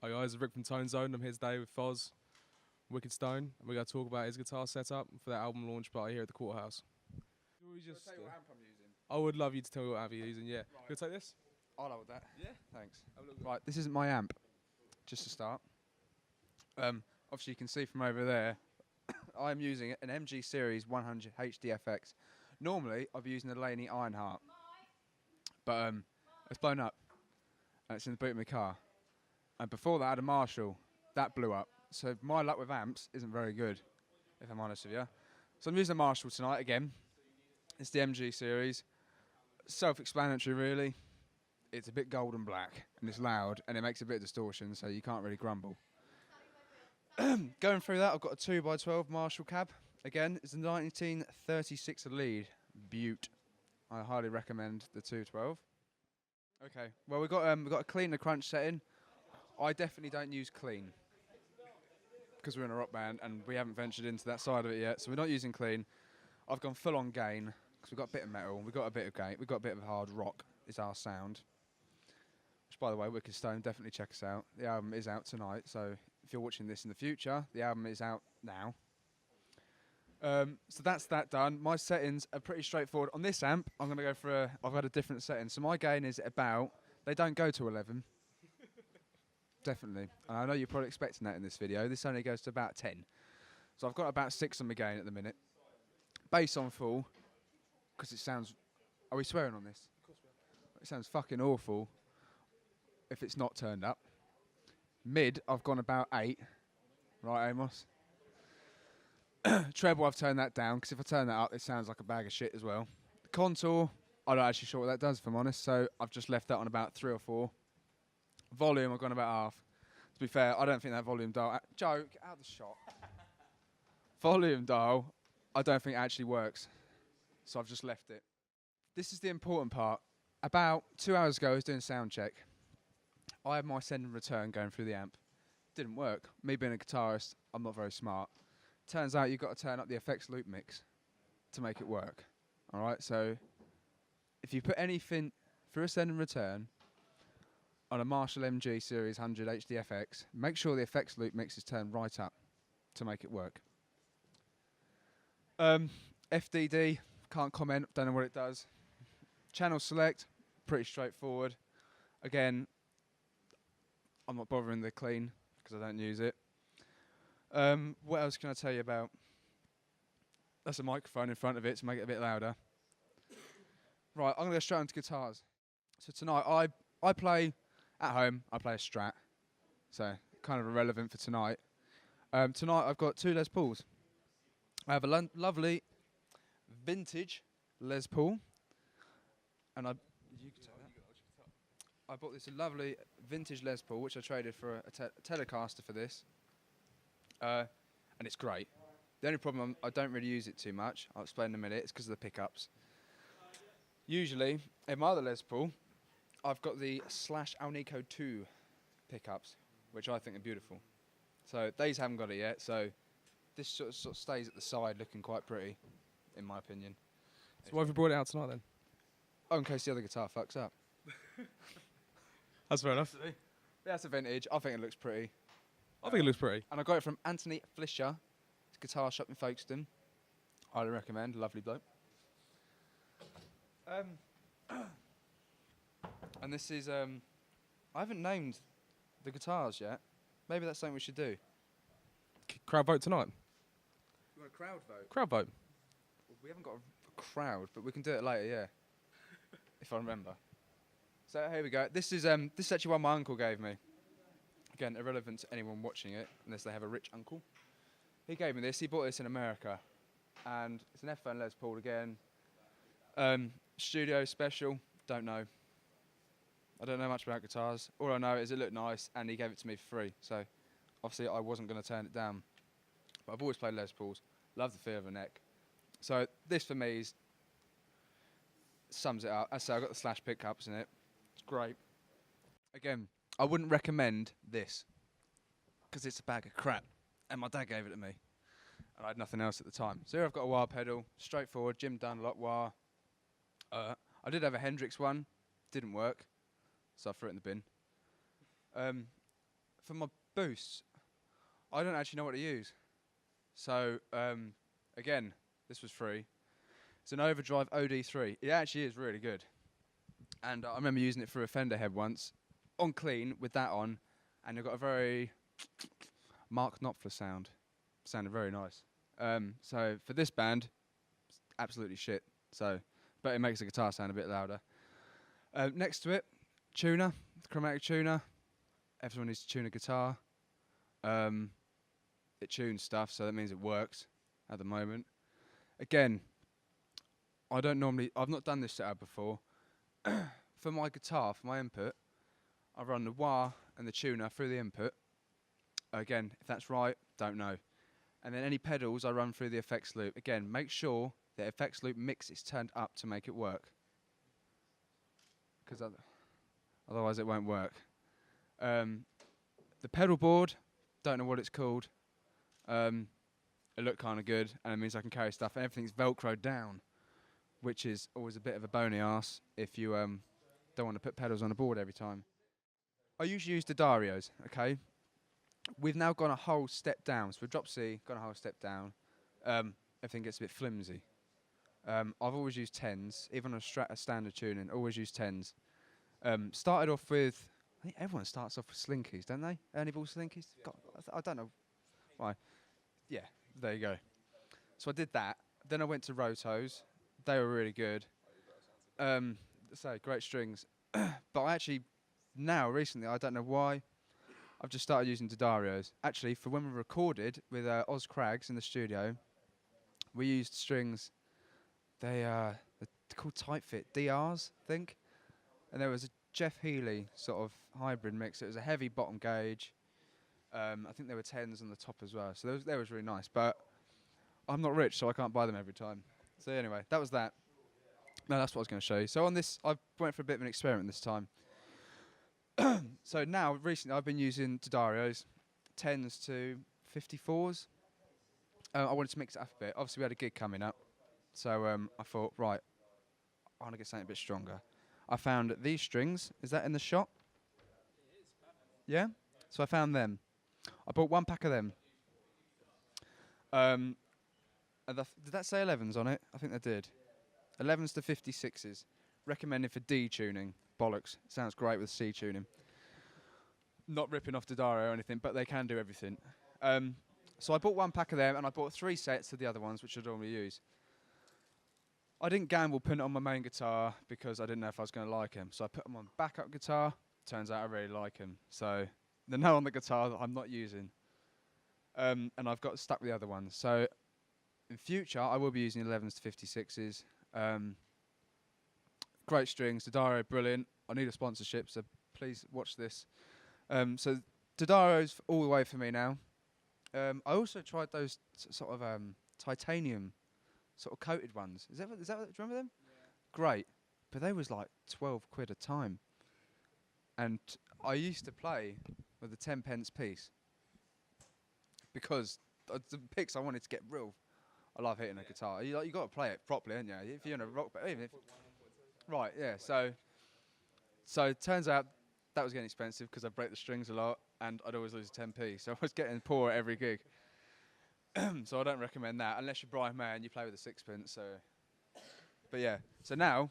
Hi guys, Rick from Tone Zone. I'm here today with Foz, Wicked Stone, and we're going to talk about his guitar setup for that album launch party here at the Courthouse. Tell you what amp I'm using. I would love you to tell me what amp you're using, yeah. Right. Can I take this? I'll hold that. Yeah. Thanks. Have a look. Right, this isn't my amp, just to start. Obviously you can see from over there, I'm using an MG Series 100 HDFX. Normally, I'd be using a Laney Ironheart, but it's blown up, and it's in the boot of my car. And before that, I had a Marshall. That blew up. So my luck with amps isn't very good, if I'm honest with you. So I'm using a Marshall tonight again. It's the MG Series. Self-explanatory, really. It's a bit gold and black, and it's loud, and it makes a bit of distortion, so you can't really grumble. Going through that, I've got a 2x12 Marshall cab. Again, it's a 1936 lead. Beaut. I highly recommend the 212. Okay, well we've got a clean and a crunch setting. I definitely don't use clean because we're in a rock band and we haven't ventured into that side of it yet, so we're not using clean. I've gone full on gain because we've got a bit of metal, we've got a bit of gain, we've got a bit of hard rock is our sound. Which, by the way, Wicked Stone, definitely check us out. The album is out tonight, so if you're watching this in the future, the album is out now. So that's that done. My settings are pretty straightforward. On this amp, I'm going to go for I've got a different setting. So my gain is about, they don't go to 11. Definitely. And I know you're probably expecting that in this video. This only goes to about 10. So I've got about 6 on my gain at the minute. Bass on full, because it sounds, are we swearing on this? Of course we are. It sounds fucking awful if it's not turned up. Mid, I've gone about 8. Right, Amos? Treble, I've turned that down, because if I turn that up, it sounds like a bag of shit as well. The contour, I'm not actually sure what that does, if I'm honest, so I've just left that on about 3 or 4. Volume, I've gone about half. To be fair, I don't think that volume dial... Joe, get out of the shot. Volume dial, I don't think it actually works, so I've just left it. This is the important part. About 2 hours ago, I was doing sound check. I had my send and return going through the amp. Didn't work. Me being a guitarist, I'm not very smart. Turns out you've got to turn up the effects loop mix to make it work. Alright, so if you put anything through a send and return on a Marshall MG Series 100 HDFX, make sure the effects loop mix is turned right up to make it work. FDD, can't comment, don't know what it does. Channel select, pretty straightforward. Again, I'm not bothering the clean because I don't use it. What else can I tell you about? That's a microphone in front of it to make it a bit louder. Right, I'm going to go straight into guitars. So tonight, I play, at home, I play a Strat. So, kind of irrelevant for tonight. Tonight, I've got 2 Les Pauls. I have a lovely vintage Les Paul. And I bought this lovely vintage Les Paul, which I traded for a Telecaster for this. And it's great. The only problem, I don't really use it too much. I'll explain in a minute. It's because of the pickups. Usually, in my other Les Paul, I've got the Slash Alnico 2 pickups, which I think are beautiful. So these haven't got it yet, so this sort of stays at the side looking quite pretty, in my opinion. So why have you brought it out tonight then? Oh, in case the other guitar fucks up. That's fair enough. Yeah, that's a vintage. I think it looks pretty. I think it looks pretty. And I got it from Anthony Flischer. It's a guitar shop in Folkestone. Highly recommend. Lovely bloke. And this is, I haven't named the guitars yet. Maybe that's something we should do. Crowd vote tonight. You want a crowd vote? Crowd vote. Well, we haven't got a crowd, but we can do it later, yeah. If I remember. So here we go. This is actually one my uncle gave me. Again, irrelevant to anyone watching it, unless they have a rich uncle. He gave me this. He bought this in America. And it's an Epiphone Les Paul again. Studio special. Don't know. I don't know much about guitars. All I know is it looked nice, and he gave it to me for free. So, obviously, I wasn't going to turn it down. But I've always played Les Pauls. Love the feel of a neck. So, this for me sums it up. As I say, I've got the Slash pickups in it. It's great. Again, I wouldn't recommend this because it's a bag of crap, and my dad gave it to me, and I had nothing else at the time. So here I've got a wah pedal, straightforward, Jim Dunlop wah. I did have a Hendrix one, didn't work, so I threw it in the bin. for my boosts, I don't actually know what to use. So, again, this was free. It's an Overdrive OD3. It actually is really good. And I remember using it for a Fender head once, on clean, with that on, and it got a very Mark Knopfler sound. Sounded very nice. So for this band, it's absolutely shit. So, but it makes the guitar sound a bit louder. Next to it, tuner, chromatic tuner. Everyone needs to tune a guitar. It tunes stuff, so that means it works at the moment. Again, I've not done this setup before. For my guitar, for my input, I run the wah and the tuner through the input. Again, if that's right, don't know. And then any pedals I run through the effects loop. Again, make sure the effects loop mix is turned up to make it work. Because otherwise it won't work. The pedal board, don't know what it's called. It looked kind of good, and it means I can carry stuff, and everything's Velcroed down, which is always a bit of a bony arse if you don't want to put pedals on the board every time. I usually use the Darios, okay? We've now gone a whole step down, so we've dropped C, gone a whole step down. Everything gets a bit flimsy. I've always used 10s, even on a standard tuning, always used 10s. Started off with, I think everyone starts off with Slinkies, don't they? Ernie Ball Slinkies? Yeah. God, I don't know why. Yeah, there you go. So I did that. Then I went to Rotos. They were really good. So great strings. But I actually, now, recently, I don't know why, I've just started using Didarios. Actually, for when we recorded with Oz Craggs in the studio, we used strings. They're called Tight Fit DRs, I think. And there was a Jeff Healey sort of hybrid mix. It was a heavy bottom gauge. I think there were 10s on the top as well. So that was really nice. But I'm not rich, so I can't buy them every time. So anyway, that was that. No, that's what I was going to show you. So on this, I went for a bit of an experiment this time. So now, recently, I've been using Didarios, 10s to 54s. I wanted to mix it up a bit. Obviously, we had a gig coming up. So I thought, right, I want to get something a bit stronger. I found these strings. Is that in the shop? It is. Yeah? So I found them. I bought one pack of them. And did that say 11s on it? I think they did. 11s to 56s. Recommended for D tuning. Bollocks. Sounds great with C tuning. Not ripping off Didario or anything, but they can do everything. So I bought one pack of them, and I bought 3 sets of the other ones, which I'd normally use. I didn't gamble putting it on my main guitar because I didn't know if I was going to like him. So I put them on backup guitar. Turns out I really like him. So they're now on the guitar that I'm not using. And I've got stuck with the other ones. So in future, I will be using 11s to 56s. Great strings. Didario, brilliant. I need a sponsorship, so please watch this. So Didario's all the way for me now. I also tried those sort of titanium sort of coated ones. Do you remember them? Yeah. Great. But they was like 12 quid a time. And I used to play with a 10 pence piece. Because the picks I wanted to get real. I love hitting a guitar. You got to play it properly, haven't you? If you're in a rock band, even if right, yeah. So it turns out that was getting expensive because I break the strings a lot, and I'd always lose a 10p. So I was getting poor at every gig. So I don't recommend that unless you're Brian May and you play with a sixpence. So, but yeah. So now,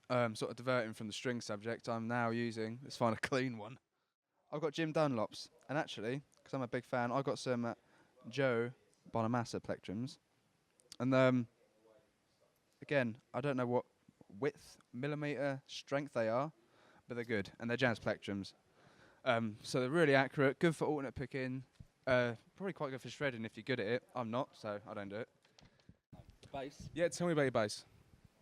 sort of diverting from the string subject, I'm now using. Let's find a clean one. I've got Jim Dunlops, and actually, because I'm a big fan, I've got some Joe Bonamassa plectrums, and again, I don't know what width, millimeter, strength they are, but they're good, and they're jazz plectrums. So they're really accurate, good for alternate picking, probably quite good for shredding if you're good at it. I'm not, so I don't do it. Bass. Yeah, tell me about your bass.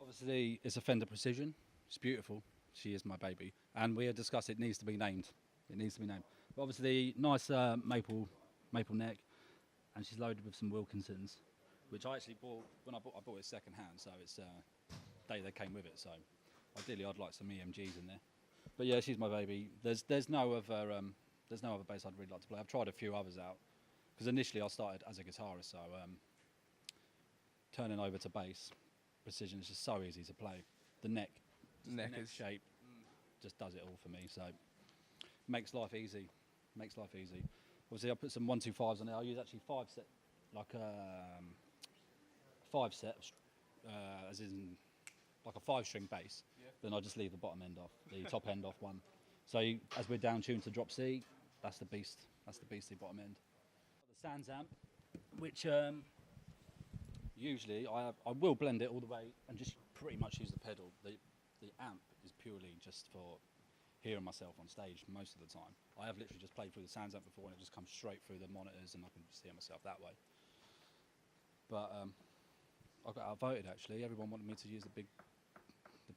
Obviously, it's a Fender Precision. It's beautiful. She is my baby. And we had discussed it needs to be named. It needs to be named. But obviously, nice maple neck. And she's loaded with some Wilkinsons, which I actually bought when I bought it second hand. So it's they came with it. So ideally, I'd like some EMGs in there. But yeah, she's my baby. There's no other bass I'd really like to play. I've tried a few others out because initially I started as a guitarist. So turning over to bass, Precision is just so easy to play. The neck Neck is shape just does it all for me. So makes life easy. makes life easy. Obviously, I put some 125s on there. I use actually 5 set, like 5 set, as in like a 5-string bass. Yeah. Then I just leave the bottom end off, the top end off one. So as we're down tuned to drop C, that's the beast. That's the beastly bottom end. The Sans amp, which usually I will blend it all the way and just pretty much use the pedal. The amp is purely just for hearing myself on stage most of the time. I have literally just played through the Sans amp before and it just comes straight through the monitors and I can just hear myself that way. But I got outvoted actually. Everyone wanted me to use the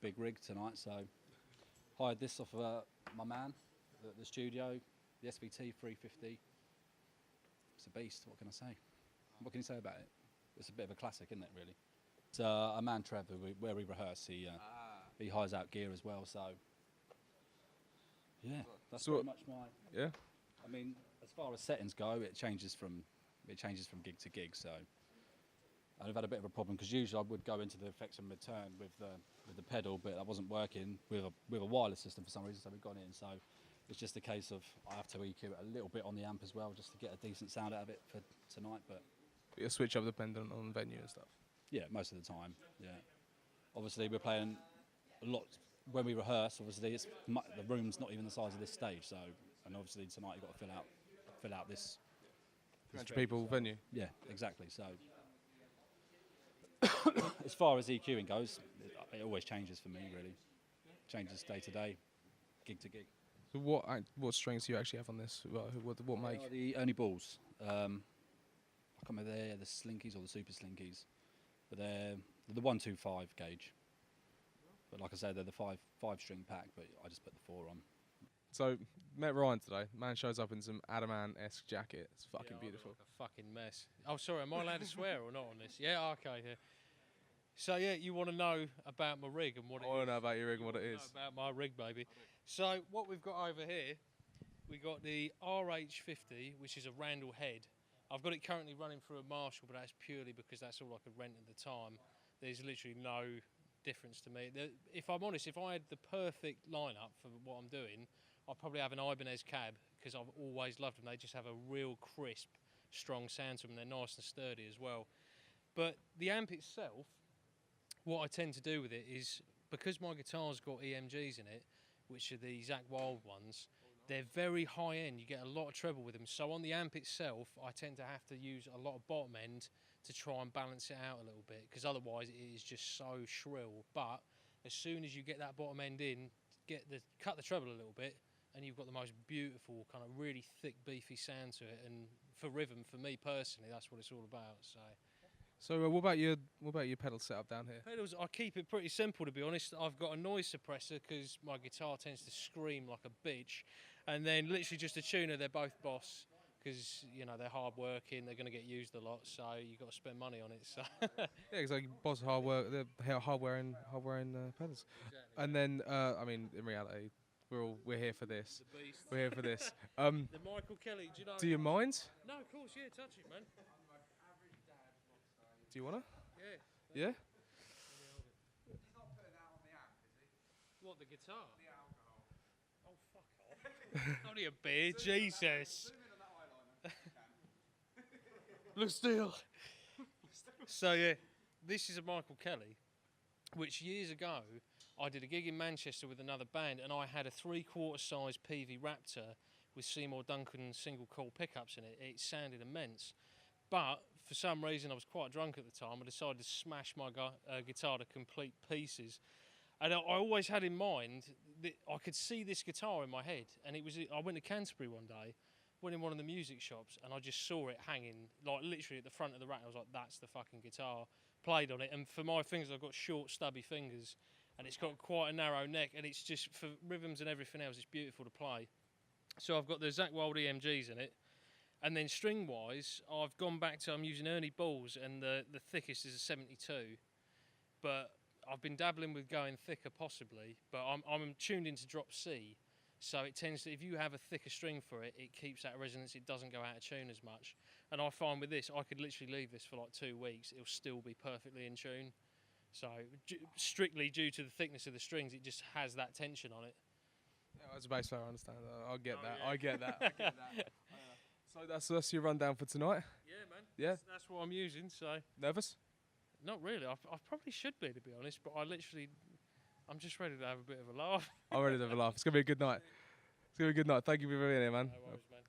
big rig tonight, so hired this off my man at the studio, the SVT 350. It's a beast. What can I say? What can you say about it? It's a bit of a classic, isn't it? Really. It's a man, Trevor, where we rehearse. He hires out gear as well, so. Yeah, that's pretty much my. Yeah. I mean, as far as settings go, it changes from gig to gig. So, I've had a bit of a problem because usually I would go into the effects and return with the pedal, but that wasn't working with a wireless system for some reason. So we've gone in. So it's just a case of I have to EQ it a little bit on the amp as well, just to get a decent sound out of it for tonight. But you switch up dependent on venue and stuff. Yeah, most of the time. Yeah. Obviously, we're playing a lot. When we rehearse, obviously, the room's not even the size of this stage, so, and obviously tonight you've got to fill out this 200 people venue. Yeah, exactly. So, as far as EQing goes, it always changes for me. Really, changes day to day, gig to gig. So what strings do you actually have on this? What make? The Ernie Balls. I can't remember the Slinkies or the Super Slinkies, but they're the 125 gauge. But like I said, they're the 5-string pack, but I just put the 4 on. So, met Ryan today. Man shows up in some Adamant-esque jacket. It's fucking beautiful. Like a fucking mess. Oh, sorry, am I allowed to swear or not on this? Yeah, okay. Yeah. So, yeah, you want to know about my rig and what it is? I want to know about your rig and what it is. About my rig, baby. So, what we've got over here, we got the RH50, which is a Randall head. I've got it currently running through a Marshall, but that's purely because that's all I could rent at the time. There's literally no difference to me. If I'm honest, if I had the perfect lineup for what I'm doing, I'd probably have an Ibanez cab because I've always loved them. They just have a real crisp, strong sound to them. They're nice and sturdy as well. But the amp itself, what I tend to do with it is, because my guitar's got EMGs in it, which are the Zakk Wylde ones, they're very high end. You get a lot of treble with them. So on the amp itself, I tend to have to use a lot of bottom end to try and balance it out a little bit, because otherwise it is just so shrill. But as soon as you get that bottom end in, cut the treble a little bit, and you've got the most beautiful kind of really thick, beefy sound to it. And for rhythm, for me personally, that's what it's all about. So what about your pedal setup down here? Pedals, I keep it pretty simple, to be honest. I've got a noise suppressor because my guitar tends to scream like a bitch, and then literally just a tuner. They're both Boss, because they're hard working, they're going to get used a lot, so you've got to spend money on it. So yeah, exactly. Boss hard work, the hard wearing pedals. Exactly. And then I mean, in reality, we're here for this. The beast. We're here for this. The Michael Kelly. Do you know? Do you mind? No, of course. Yeah, touch it, man. Do you wanna? Yeah. Yeah. He's not putting that on the amp, is he? What, the guitar? The alcohol. Oh, fuck off. Only a beer, Jesus. Zoom in on that eyeliner. Look still. So yeah, this is a Michael Kelly, which years ago I did a gig in Manchester with another band, and I had a 3/4 size PV Raptor with Seymour Duncan single coil pickups in it. It sounded immense, but for some reason I was quite drunk at the time. I decided to smash my guitar to complete pieces, and I always had in mind that I could see this guitar in my head. And I went to Canterbury one day, went in one of the music shops, and I just saw it hanging, like literally at the front of the rack. I was like, that's the fucking guitar. Played on it, and for my fingers, I've got short, stubby fingers, and it's got quite a narrow neck, and it's just, for rhythms and everything else, it's beautiful to play. So I've got the Zakk Wylde EMGs in it, and then string-wise, I've gone back to, I'm using Ernie Balls, and the thickest is a 72, but I've been dabbling with going thicker possibly, but I'm tuned into drop C. So it tends to, if you have a thicker string for it, it keeps that resonance, it doesn't go out of tune as much. And I find with this, I could literally leave this for like 2 weeks, it'll still be perfectly in tune. So strictly due to the thickness of the strings, it just has that tension on it. Yeah, As a bass player, I understand. I get Oh, that. yeah. I get that. I get that. So that's your rundown for tonight. Yeah, man. Yeah? That's what I'm using. So Nervous? not really. I probably should be, to be honest. But I'm just ready to have a bit of a laugh. I'm ready to have a laugh. It's gonna be a good night. It's gonna be a good night. Thank you for being here, man. No worries, man.